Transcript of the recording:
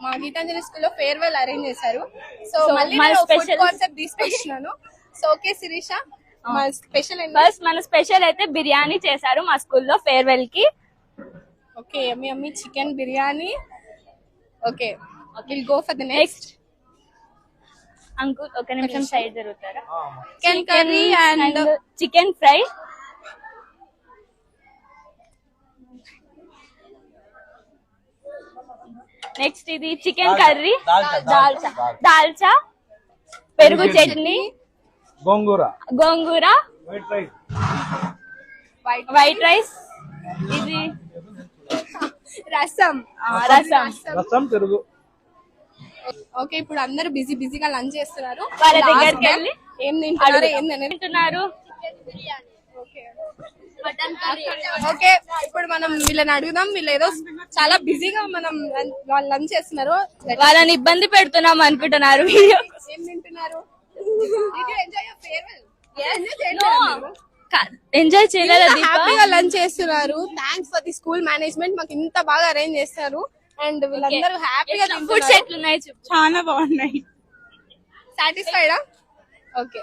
మా గీతాంజలి స్కూల్లో farewell arrange చేశారు. సో మళ్ళీ ఫుడ్ కాన్సెప్ట్ తీసుకొచ్చినాను. సో ఓకే శిరీష, మా స్పెషల్ ఫస్ట్ మన స్పెషల్ అయితే బిర్యానీ చేశారు మా స్కూల్లో ఫేర్వెల్ కి. Okay yummy chicken biryani. Okay will go for the next. Uncle ఒక నిమిషం సైడ్ జరుగుతారా? Chicken curry and chicken fry. Next ఇది చికెన్ కర్రీ, దాల్చా, పెరుగు చట్నీ, గోంగూర, వైట్ రైస్, ఇది రసం పెరుగు. ఓకే ఇప్పుడు అందరూ బిజీగా లంచ్ చేస్తున్నారు. వాళ్ళ దగ్గరికి వెళ్ళి ఏం తింటున్నారు? ఓకే ఇప్పుడు మనం వీళ్ళని అడుగుదాం. వీళ్ళు ఏదో చాలా బిజీగా మనం వాళ్ళు లంచ్ చేస్తున్నారు. వాళ్ళని ఇబ్బంది పెడుతున్నాం అనుకుంటున్నారు. ఏం తింటున్నారు? ఎంజాయ్ చేయలేదు, హ్యాపీగా లంచ్ చేస్తున్నారు. Thanks for the school management, మాకు ఇంత బాగా అరేంజ్ చేస్తారు. అండ్ వీళ్ళందరూ హ్యాపీగా ఫుడ్స్ ఎట్లున్నాయి? చాలా బాగున్నాయి. సాటిస్ఫైడా? ఓకే